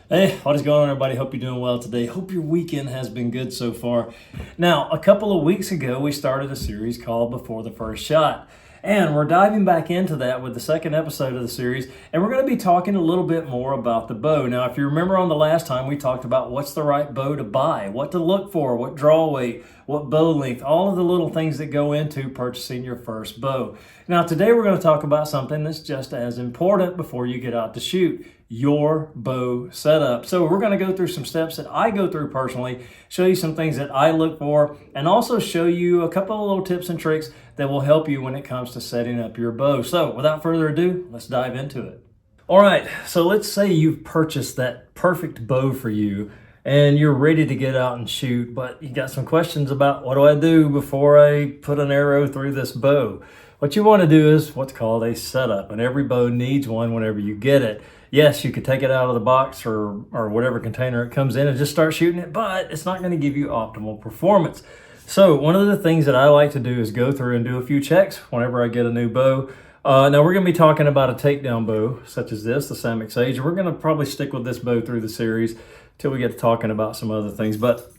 Hey, what is going on, everybody? Hope you're doing well today. Hope your weekend has been good so far. Now, a couple of weeks ago, we started a series called Before the First Shot. And we're diving back into that with the second episode of the series. And we're going to be talking a little bit more about the bow. Now, if you remember on the last time, we talked about what's the right bow to buy, what to look for, what draw weight, what bow length, all of the little things that go into purchasing your first bow. Now, today we're going to talk about something that's just as important before you get out to shoot: your bow setup. So we're going to go through some steps that I go through personally, show you some things that I look for, and also show you a couple of little tips and tricks that will help you when it comes to setting up your bow. So without further ado, let's dive into it. All right, so let's say you've purchased that perfect bow for you and you're ready to get out and shoot, but you got some questions about what do I do before I put an arrow through this bow. What you want to do is what's called a setup, and every bow needs one whenever you get it. Yes, you could take it out of the box or whatever container it comes in and just start shooting it, but it's not going to give you optimal performance. So one of the things that I like to do is go through and do a few checks whenever I get a new bow. Now we're going to be talking about a takedown bow such as this, the Samix Sage. We're going to probably stick with this bow through the series till we get to talking about some other things. But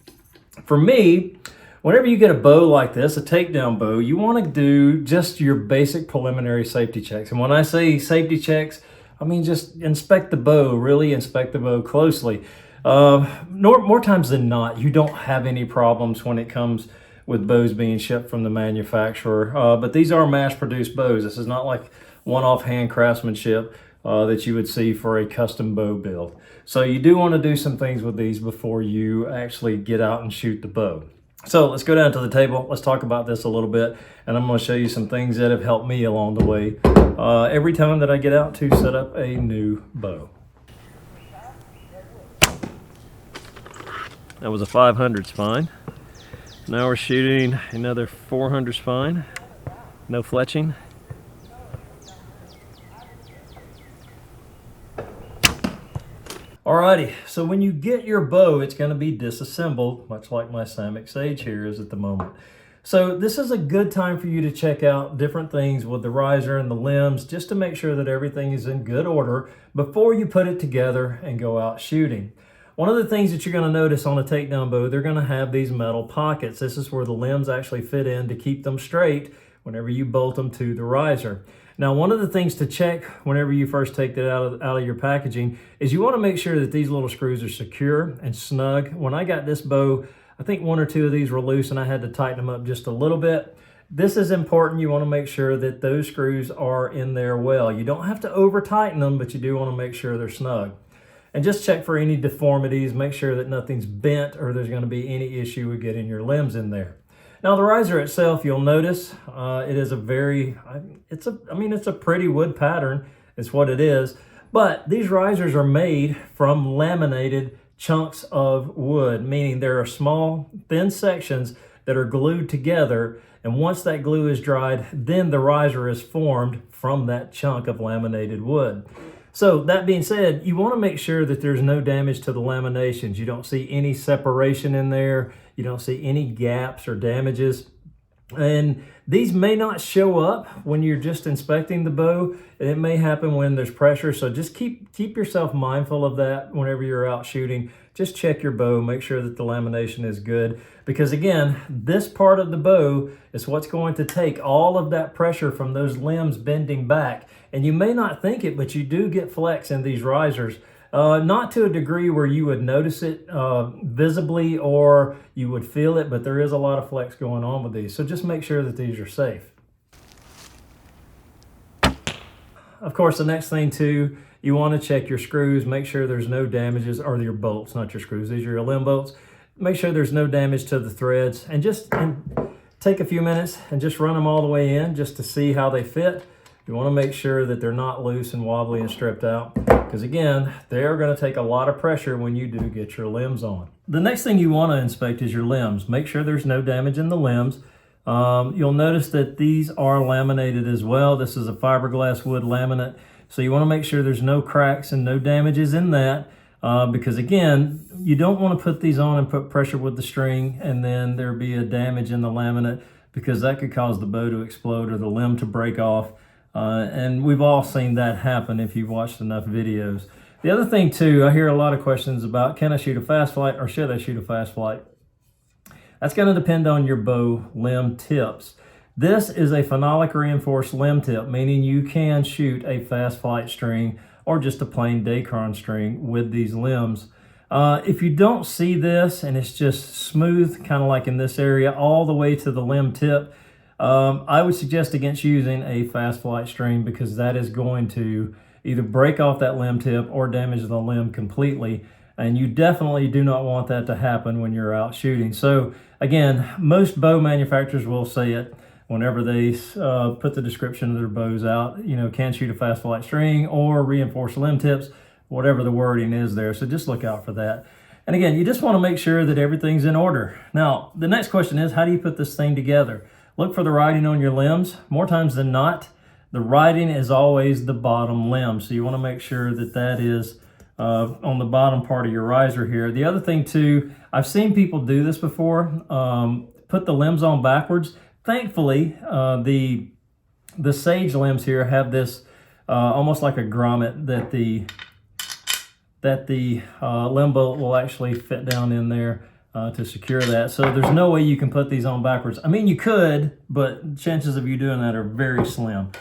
for me, whenever you get a bow like this, a takedown bow, you want to do just your basic preliminary safety checks. And when I say safety checks, I mean just inspect the bow, really inspect the bow closely. More times than not, you don't have any problems when it comes with bows being shipped from the manufacturer. But these are mass-produced bows. This is not like one-off hand craftsmanship that you would see for a custom bow build. So you do want to do some things with these before you actually get out and shoot the bow. So let's go down to the table. Let's talk about this a little bit, and I'm going to show you some things that have helped me along the way every time that I get out to set up a new bow. That was a 500 spine. Now we're shooting another 400 spine. No fletching. Alrighty, so when you get your bow, it's going to be disassembled, much like my Samix Sage here is at the moment. So this is a good time for you to check out different things with the riser and the limbs, just to make sure that everything is in good order before you put it together and go out shooting. One of the things that you're going to notice on a takedown bow, they're going to have these metal pockets. This is where the limbs actually fit in to keep them straight whenever you bolt them to the riser. Now, one of the things to check whenever you first take that out of your packaging is you want to make sure that these little screws are secure and snug. When I got this bow, I think one or two of these were loose and I had to tighten them up just a little bit. This is important. You want to make sure that those screws are in there well. You don't have to over tighten them, but you do want to make sure they're snug. And just check for any deformities, make sure that nothing's bent or there's going to be any issue with getting your limbs in there. Now the riser itself, you'll notice it is it's a pretty wood pattern, is what it is. But these risers are made from laminated chunks of wood, meaning there are small, thin sections that are glued together. And once that glue is dried, then the riser is formed from that chunk of laminated wood. So that being said, you want to make sure that there's no damage to the laminations. You don't see any separation in there. You don't see any gaps or damages. And these may not show up when you're just inspecting the bow. It may happen when there's pressure. So just keep yourself mindful of that whenever you're out shooting. Just check your bow, make sure that the lamination is good. Because again, this part of the bow is what's going to take all of that pressure from those limbs bending back. And you may not think it, but you do get flex in these risers. Not to a degree where you would notice it visibly or you would feel it, but there is a lot of flex going on with these. So just make sure that these are safe. Of course, the next thing too, you want to check your screws, make sure there's no damages, or your bolts, not your screws, these are your limb bolts. Make sure there's no damage to the threads, and just take a few minutes and just run them all the way in just to see how they fit. You want to make sure that they're not loose and wobbly and stripped out, because again, they are going to take a lot of pressure when you do get your limbs on. The next thing you want to inspect is your limbs. Make sure there's no damage in the limbs. You'll notice that these are laminated as well. This is a fiberglass wood laminate, so you want to make sure there's no cracks and no damages in that, because again, you don't want to put these on and put pressure with the string and then there be a damage in the laminate, because that could cause the bow to explode or the limb to break off. And we've all seen that happen if you've watched enough videos. The other thing too, I hear a lot of questions about, can I shoot a fast flight or should I shoot a fast flight? That's going to depend on your bow limb tips. This is a phenolic reinforced limb tip, meaning you can shoot a fast flight string or just a plain Dacron string with these limbs. If you don't see this and it's just smooth, kind of like in this area, all the way to the limb tip, I would suggest against using a fast flight string, because that is going to either break off that limb tip or damage the limb completely. And you definitely do not want that to happen when you're out shooting. So again, most bow manufacturers will say it whenever they put the description of their bows out, you know, can shoot a fast flight string or reinforced limb tips, whatever the wording is there. So just look out for that. And again, you just want to make sure that everything's in order. Now, the next question is, how do you put this thing together? Look for the writing on your limbs. More times than not, the writing is always the bottom limb. So you want to make sure that that is on the bottom part of your riser here. The other thing too, I've seen people do this before, put the limbs on backwards. Thankfully, the sage limbs here have this almost like a grommet that the limb bolt will actually fit down in there to secure that. So there's no way you can put these on backwards. I mean, you could, but chances of you doing that are very slim.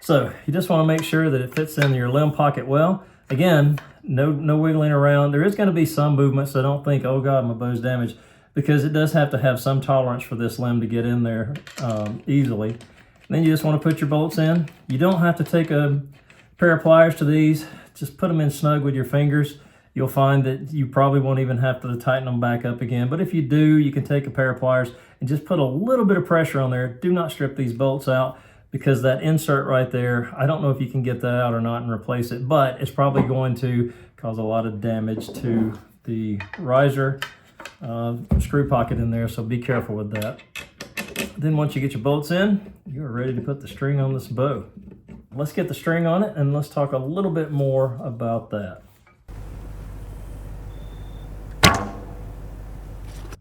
So you just want to make sure that it fits in your limb pocket well. Again, no wiggling around. There is going to be some movement, so don't think, oh God, my bow's damaged, because it does have to have some tolerance for this limb to get in there easily. And then you just want to put your bolts in. You don't have to take a pair of pliers to these. Just put them in snug with your fingers. You'll find that you probably won't even have to tighten them back up again. But if you do, you can take a pair of pliers and just put a little bit of pressure on there. Do not strip these bolts out, because that insert right there, I don't know if you can get that out or not and replace it, but it's probably going to cause a lot of damage to the riser screw pocket in there, so be careful with that. Then once you get your bolts in, you are ready to put the string on this bow. Let's get the string on it and let's talk a little bit more about that.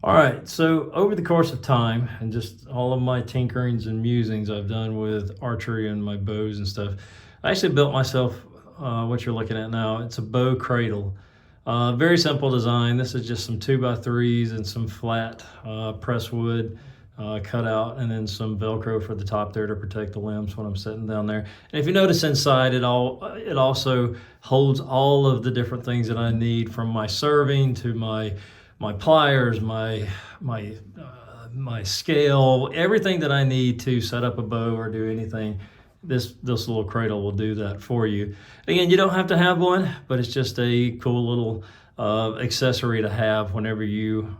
All right, so over the course of time and just all of my tinkerings and musings I've done with archery and my bows and stuff, I actually built myself what you're looking at now. It's a bow cradle. Very simple design. This is just some 2x3s and some flat press wood cut out, and then some Velcro for the top there to protect the limbs when I'm sitting down there. And if you notice inside, it also holds all of the different things that I need, from my serving to my pliers, my scale, everything that I need to set up a bow or do anything. This little cradle will do that for you. Again, you don't have to have one, but it's just a cool little accessory to have whenever you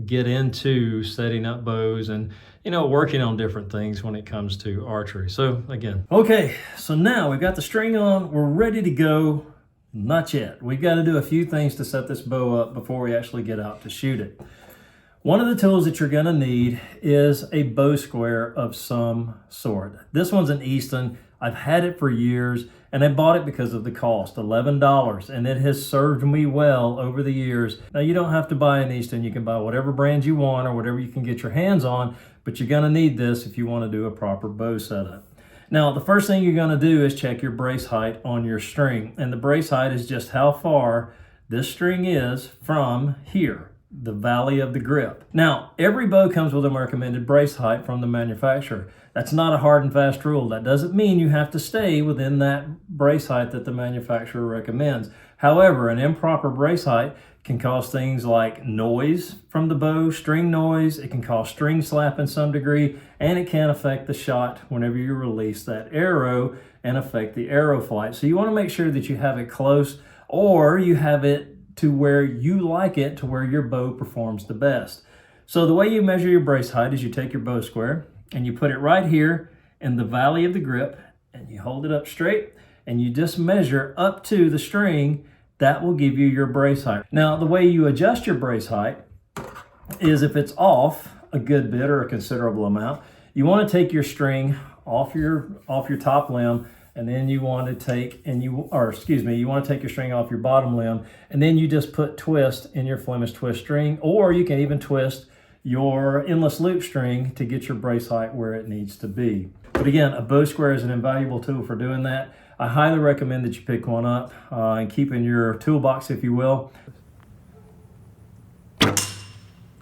get into setting up bows and, you know, working on different things when it comes to archery. So again, okay, so now we've got the string on, we're ready to go. Not yet. We've got to do a few things to set this bow up before we actually get out to shoot it. One of the tools that you're going to need is a bow square of some sort. This one's an Easton. I've had it for years, and I bought it because of the cost, $11, and it has served me well over the years. Now, you don't have to buy an Easton. You can buy whatever brand you want or whatever you can get your hands on, but you're going to need this if you want to do a proper bow setup. Now, the first thing you're going to do is check your brace height on your string. And the brace height is just how far this string is from here, the valley of the grip. Now, every bow comes with a recommended brace height from the manufacturer. That's not a hard and fast rule. That doesn't mean you have to stay within that brace height that the manufacturer recommends. However, an improper brace height can cause things like noise from the bow, string noise. It can cause string slap in some degree, and it can affect the shot whenever you release that arrow and affect the arrow flight. So you want to make sure that you have it close, or you have it to where you like it, to where your bow performs the best. So the way you measure your brace height is you take your bow square and you put it right here in the valley of the grip, and you hold it up straight, and you just measure up to the string. That will give you your brace height. Now, the way you adjust your brace height is if it's off a good bit or a considerable amount, you want to take your string off your top limb, and then you want to take you want to take your string off your bottom limb, and then you just put twist in your Flemish twist string, or you can even twist your endless loop string to get your brace height where it needs to be. But again, a bow square is an invaluable tool for doing that. I highly recommend that you pick one up and keep in your toolbox, if you will.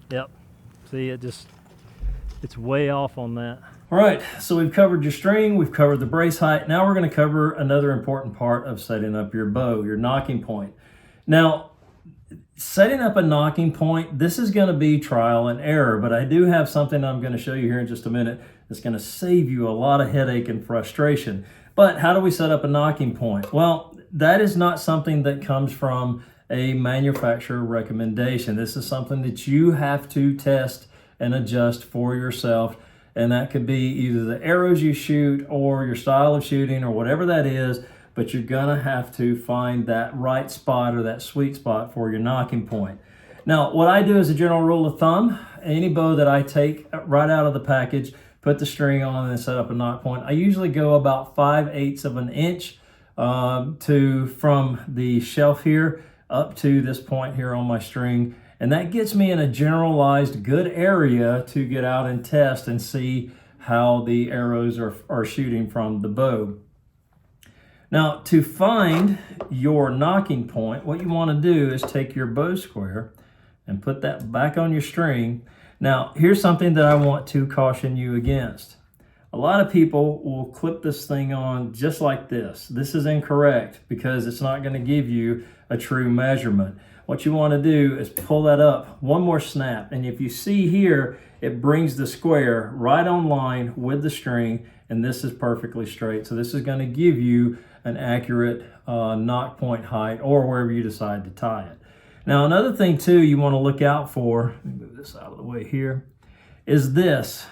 Yep. See, it's way off on that. All right, so we've covered your string, we've covered the brace height. Now we're going to cover another important part of setting up your bow, your nocking point. Now, setting up a nocking point, this is going to be trial and error, but I do have something I'm going to show you here in just a minute that's going to save you a lot of headache and frustration. But how do we set up a nocking point? Well, that is not something that comes from a manufacturer recommendation. This is something that you have to test and adjust for yourself. And that could be either the arrows you shoot or your style of shooting or whatever that is, but you're gonna have to find that right spot or that sweet spot for your nocking point. Now, what I do as a general rule of thumb, any bow that I take right out of the package, put the string on and set up a nock point, I usually go about 5/8 of an inch from the shelf here up to this point here on my string. And that gets me in a generalized good area to get out and test and see how the arrows are shooting from the bow. Now, to find your nocking point, what you want to do is take your bow square and put that back on your string. Now, here's something that I want to caution you against. A lot of people will clip this thing on just like this. This is incorrect because it's not going to give you a true measurement. What you want to do is pull that up one more snap, and if you see here, it brings the square right on line with the string, and this is perfectly straight. So this is going to give you an accurate nock point height or wherever you decide to tie it. Now, another thing too you want to look out for, let me move this out of the way here, is this.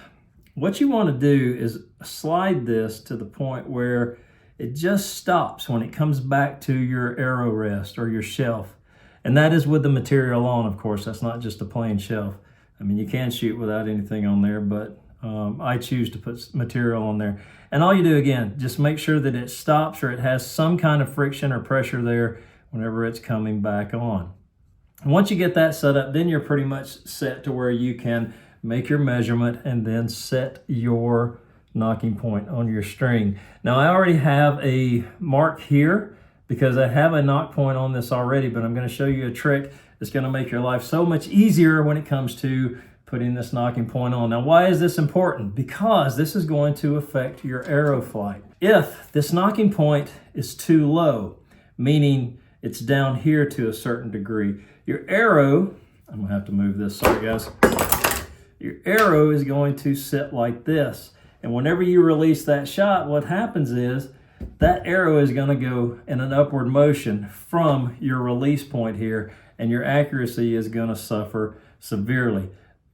What you want to do is slide this to the point where it just stops when it comes back to your arrow rest or your shelf. And that is with the material on, of course. That's not just a plain shelf. I mean, you can shoot without anything on there, but I choose to put material on there. And all you do, again, just make sure that it stops or it has some kind of friction or pressure there whenever it's coming back on. And once you get that set up, then you're pretty much set to where you can make your measurement and then set your nocking point on your string. Now, I already have a mark here because I have a nock point on this already, but I'm going to show you a trick that's going to make your life so much easier when it comes to putting this nocking point on. Now, why is this important? Because this is going to affect your arrow flight. If this nocking point is too low, meaning it's down here to a certain degree, your arrow, I'm going to have to move this, sorry guys, your arrow is going to sit like this. And whenever you release that shot, what happens is that arrow is going to go in an upward motion from your release point here, and your accuracy is going to suffer severely.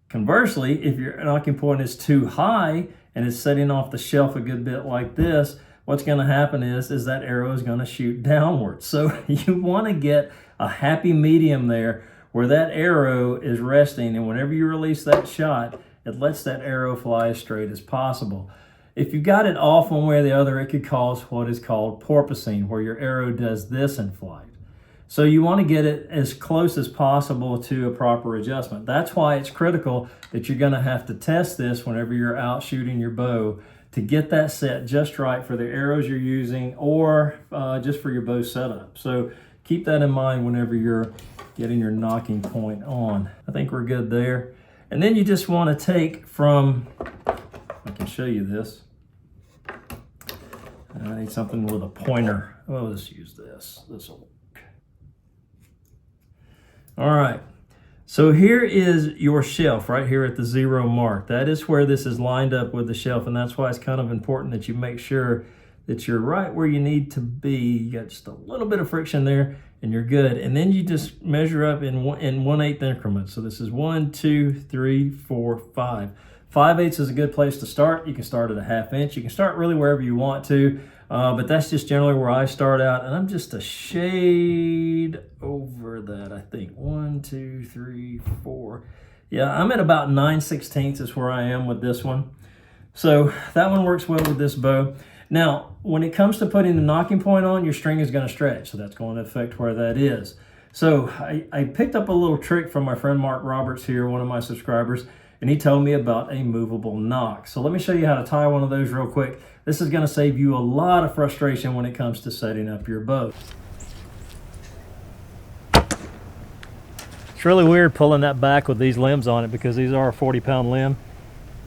Conversely, if your nocking point is too high and it's setting off the shelf a good bit like this, what's going to happen is that arrow is going to shoot downwards. So you want to get a happy medium there where that arrow is resting, and whenever you release that shot, it lets that arrow fly as straight as possible. If you got it off one way or the other, it could cause what is called porpoising, where your arrow does this in flight. So you want to get it as close as possible to a proper adjustment. That's why it's critical that you're going to have to test this whenever you're out shooting your bow to get that set just right for the arrows you're using or just for your bow setup. So keep that in mind whenever you're getting your nocking point on. I think we're good there. And then you just want to take from, I can show you this. I need something with a pointer. Oh, let's use this. This will work. All right. So here is your shelf right here at the 0 mark. That is where this is lined up with the shelf, and that's why it's kind of important that you make sure that you're right where you need to be. You got just a little bit of friction there, and you're good. And then you just measure up in 1/8 increments. So this is 1, 2, 3, 4, 5. 5/8 is a good place to start. You can start at a 1/2 inch. You can start really wherever you want to, but that's just generally where I start out. And I'm just a shade over that, I think. 1, 2, 3, 4. Yeah, I'm at about 9/16 is where I am with this one. So that one works well with this bow. Now, when it comes to putting the nocking point on, your string is going to stretch. So that's going to affect where that is. So I picked up a little trick from my friend Mark Roberts here, one of my subscribers. and he told me about a movable nock. So let me show you how to tie one of those real quick. This is going to save you a lot of frustration when it comes to setting up your bow. It's really weird pulling that back with these limbs on it because these are a 40-pound limb.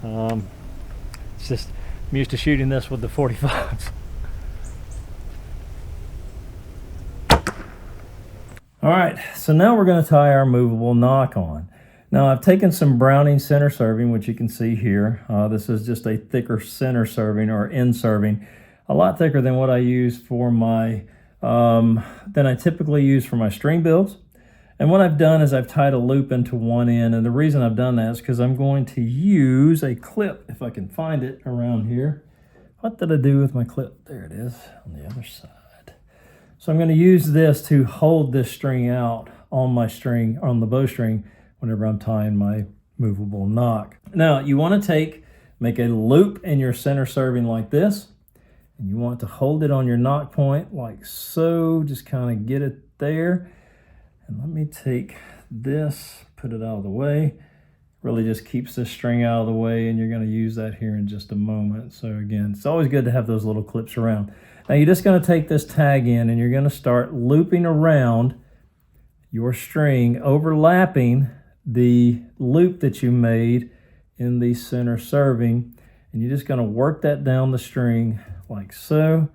It's just, I'm used to shooting this with the 45s. All right, so now we're going to tie our movable nock on. Now I've taken some Browning center serving, which you can see here. This is just a thicker center serving or end serving, a lot thicker than what I use for my, than I typically use for my string builds. And what I've done is I've tied a loop into one end, and the reason I've done that is because I'm going to use a clip, if I can find it around here. What did I do with my clip? There it is on the other side. So I'm going to use this to hold this string out on my string, on the bowstring, whenever I'm tying my movable nock. Now you want to make a loop in your center serving like this, and you want to hold it on your nock point like so, just kind of get it there. And let me take this, put it out of the way. Really just keeps this string out of the way, and you're going to use that here in just a moment. So again, it's always good to have those little clips around. Now you're just going to take this tag in and you're going to start looping around your string, overlapping the loop that you made in the center serving, and you're just going to work that down the string like so.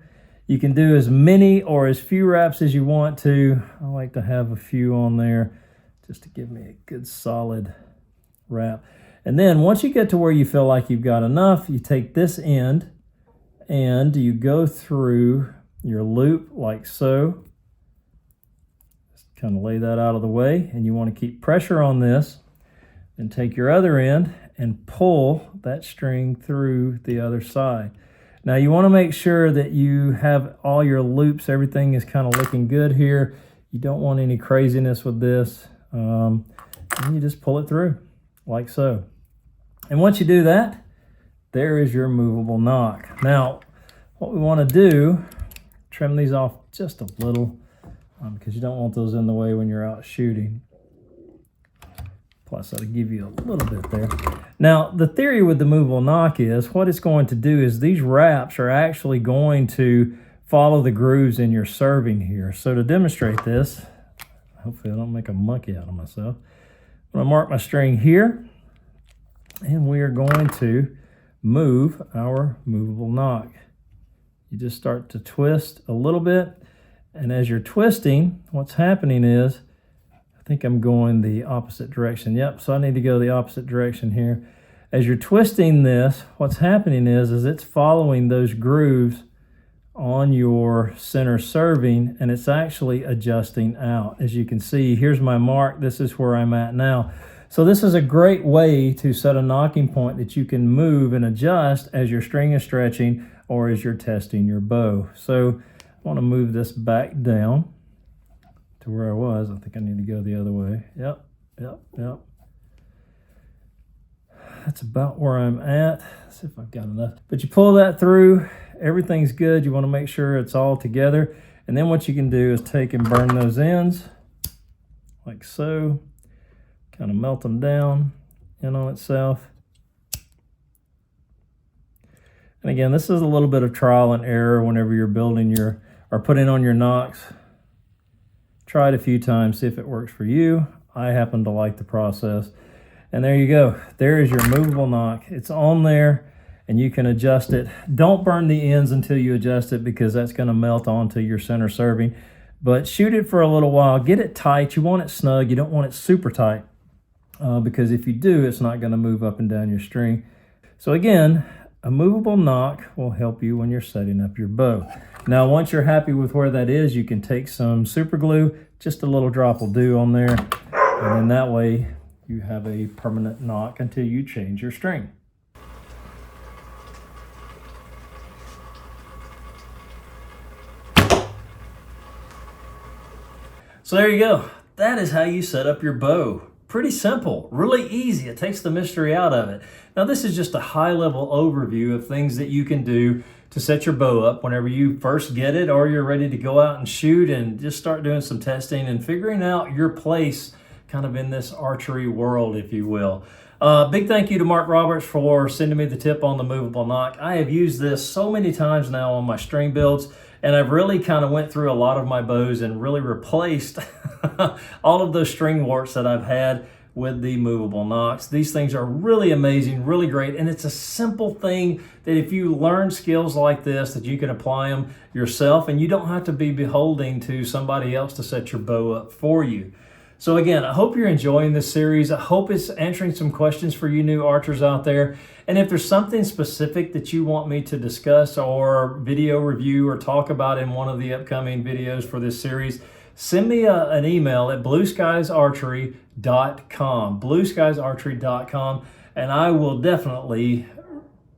You can do as many or as few wraps as you want to. I like to have a few on there just to give me a good solid wrap. And then once you get to where you feel like you've got enough, you take this end and you go through your loop like so. Just kind of lay that out of the way, and you want to keep pressure on this, and take your other end and pull that string through the other side. Now you want to make sure that you have all your loops, everything is kind of looking good here. You don't want any craziness with this. And you just pull it through like so. And once you do that, there is your movable nock. Now, what we want to do, trim these off just a little because you don't want those in the way when you're out shooting. Plus, that'll give you a little bit there. Now, the theory with the movable nock is what it's going to do is these wraps are actually going to follow the grooves in your serving here. So to demonstrate this, hopefully I don't make a monkey out of myself, I'm going to mark my string here, and we are going to move our movable nock. You just start to twist a little bit, and as you're twisting, what's happening is, I think I'm going the opposite direction. Yep, so I need to go the opposite direction here. As you're twisting this, what's happening is it's following those grooves on your center serving, and it's actually adjusting out. As you can see, here's my mark. This is where I'm at now. So this is a great way to set a nocking point that you can move and adjust as your string is stretching or as you're testing your bow. So I want to move this back down to where I was. I think I need to go the other way. Yep. That's about where I'm at. Let's see if I've got enough. But you pull that through, everything's good. You want to make sure it's all together. And then what you can do is take and burn those ends like so. Kind of melt them down in on itself. And again, this is a little bit of trial and error whenever you're building your, or putting on your nocks. Try it a few times, see if it works for you. I happen to like the process. And there you go. There is your movable nock. It's on there, and you can adjust it. Don't burn the ends until you adjust it, because that's going to melt onto your center serving. But shoot it for a little while. Get it tight. You want it snug. You don't want it super tight, because if you do, it's not going to move up and down your string. So again, a movable nock will help you when you're setting up your bow. Now, once you're happy with where that is, you can take some super glue. Just a little drop will do on there. And then that way you have a permanent nock until you change your string. So there you go. That is how you set up your bow. Pretty simple, really easy. It takes the mystery out of it. Now, this is just a high-level overview of things that you can do to set your bow up whenever you first get it, or you're ready to go out and shoot and just start doing some testing and figuring out your place kind of in this archery world, if you will. Big thank you to Mark Roberts for sending me the tip on the movable nock. I have used this so many times now on my string builds, and I've really kind of went through a lot of my bows and really replaced all of those string warts that I've had with the movable nocks. These things are really amazing, really great, and it's a simple thing that if you learn skills like this, that you can apply them yourself, and you don't have to be beholden to somebody else to set your bow up for you. So again, I hope you're enjoying this series. I hope it's answering some questions for you new archers out there. And if there's something specific that you want me to discuss or video review or talk about in one of the upcoming videos for this series, send me an email at blueskiesarchery.com, blueskiesarchery.com, and I will definitely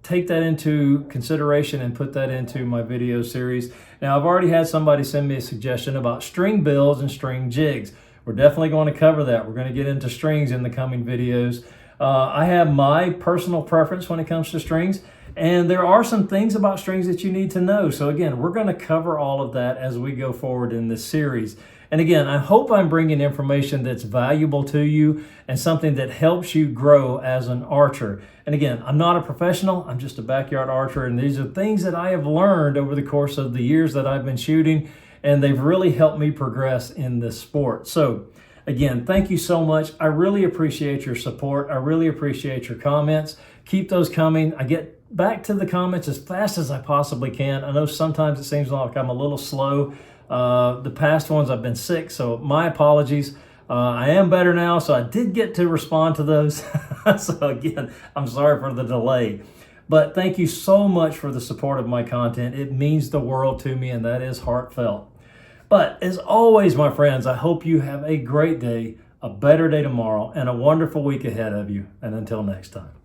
take that into consideration and put that into my video series. Now, I've already had somebody send me a suggestion about string builds and string jigs. We're definitely going to cover that. We're going to get into strings in the coming videos. I have my personal preference when it comes to strings, and there are some things about strings that you need to know. So again, we're going to cover all of that as we go forward in this series. And again, I hope I'm bringing information that's valuable to you and something that helps you grow as an archer. And again, I'm not a professional, I'm just a backyard archer, and these are things that I have learned over the course of the years that I've been shooting, and they've really helped me progress in this sport. So again, thank you so much. I really appreciate your support. I really appreciate your comments. Keep those coming. I get back to the comments as fast as I possibly can. I know sometimes it seems like I'm a little slow. The past ones I've been sick, so my apologies. I am better now, so I did get to respond to those. So again, I'm sorry for the delay. But thank you so much for the support of my content. It means the world to me, and that is heartfelt. But as always, my friends, I hope you have a great day, a better day tomorrow, and a wonderful week ahead of you. And until next time.